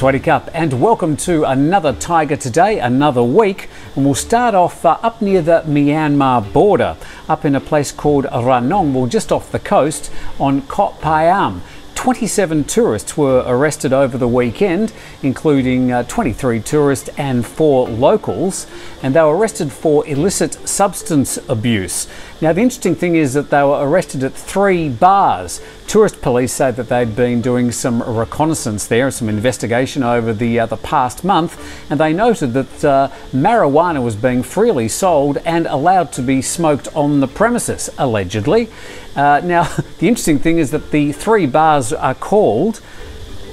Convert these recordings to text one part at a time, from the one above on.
Swaddy Cup, and welcome to another Thaiger Today, another week, and we'll start off up near the Myanmar border, up in a place called Ranong, well, just off the coast on Koh Payam. 27 tourists were arrested over the weekend, including 23 tourists and 4 locals, and they were arrested for illicit substance abuse. Now, the interesting thing is that they were arrested at 3 bars. Tourist police say that they'd been doing some reconnaissance there, some investigation over the past month, and they noted that marijuana was being freely sold and allowed to be smoked on the premises, allegedly. Now, the interesting thing is that the 3 bars are called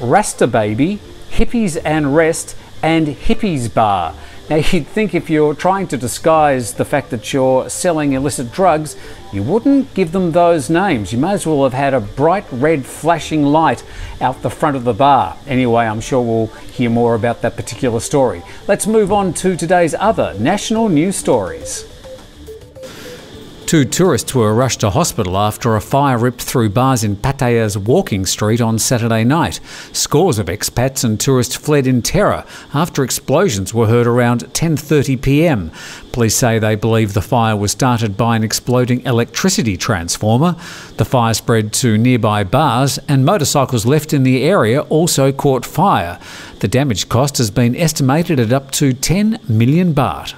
Rasta Baby, Hippies and Rest, and Hippies Bar. Now, you'd think if you're trying to disguise the fact that you're selling illicit drugs, you wouldn't give them those names. You may as well have had a bright red flashing light out the front of the bar. Anyway, I'm sure we'll hear more about that particular story. Let's move on to today's other national news stories. 2 tourists were rushed to hospital after a fire ripped through bars in Pattaya's Walking Street on Saturday night. Scores of expats and tourists fled in terror after explosions were heard around 10:30 p.m. Police say they believe the fire was started by an exploding electricity transformer. The fire spread to nearby bars, and motorcycles left in the area also caught fire. The damage cost has been estimated at up to 10 million baht.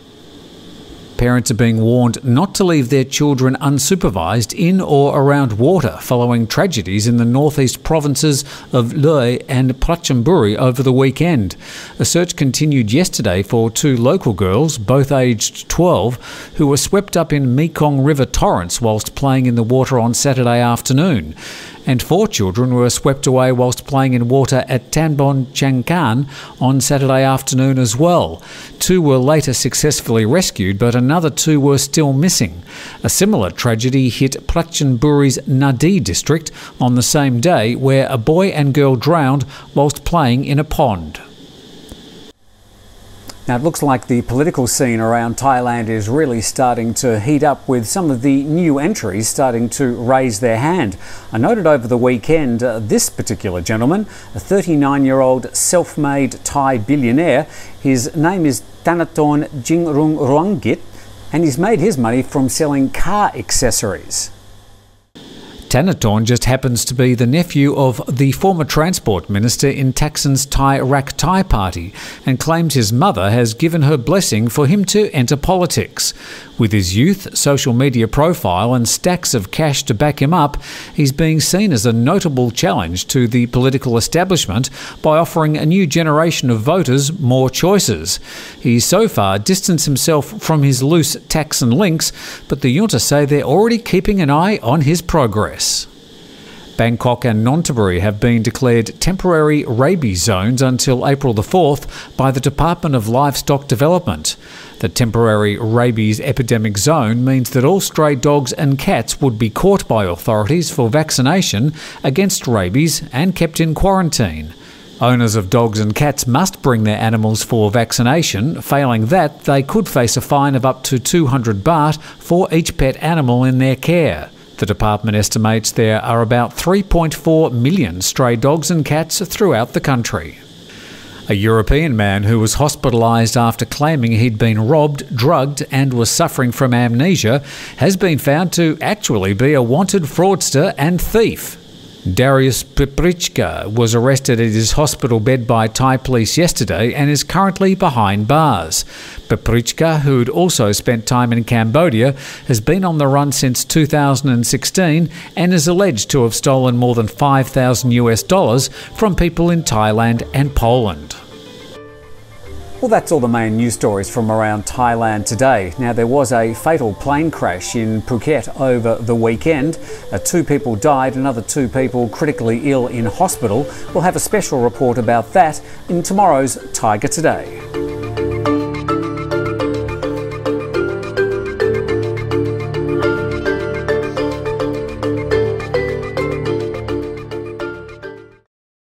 Parents are being warned not to leave their children unsupervised in or around water following tragedies in the northeast provinces of Loei and Prachinburi over the weekend. A search continued yesterday for 2 local girls, both aged 12, who were swept up in Mekong River torrents whilst playing in the water on Saturday afternoon. And 4 children were swept away whilst playing in water at Tanbon Changkan on Saturday afternoon as well. 2 were later successfully rescued, but another 2 were still missing. A similar tragedy hit Prachinburi's Nadi district on the same day, where a boy and girl drowned whilst playing in a pond. Now, it looks like the political scene around Thailand is really starting to heat up, with some of the new entries starting to raise their hand. I noted over the weekend this particular gentleman, a 39-year-old self-made Thai billionaire. His name is Thanathorn Jingrungruangit, and he's made his money from selling car accessories. Thanathorn just happens to be the nephew of the former Transport Minister in Thaksin's Thai Rak Thai party, and claims his mother has given her blessing for him to enter politics. With his youth, social media profile and stacks of cash to back him up, he's being seen as a notable challenge to the political establishment by offering a new generation of voters more choices. He's so far distanced himself from his loose Thaksin links, but the junta say they're already keeping an eye on his progress. Bangkok and Nonthaburi have been declared temporary rabies zones until April the 4th by the Department of Livestock Development. The temporary rabies epidemic zone means that all stray dogs and cats would be caught by authorities for vaccination against rabies and kept in quarantine. Owners of dogs and cats must bring their animals for vaccination. Failing that, they could face a fine of up to 200 baht for each pet animal in their care. The department estimates there are about 3.4 million stray dogs and cats throughout the country. A European man who was hospitalised after claiming he'd been robbed, drugged and was suffering from amnesia has been found to actually be a wanted fraudster and thief. Darius Paprichka was arrested at his hospital bed by Thai police yesterday and is currently behind bars. Paprichka, who'd also spent time in Cambodia, has been on the run since 2016 and is alleged to have stolen more than $5,000 from people in Thailand and Poland. Well, that's all the main news stories from around Thailand today. Now, there was a fatal plane crash in Phuket over the weekend. 2 people died, another 2 people critically ill in hospital. We'll have a special report about that in tomorrow's Thaiger Today.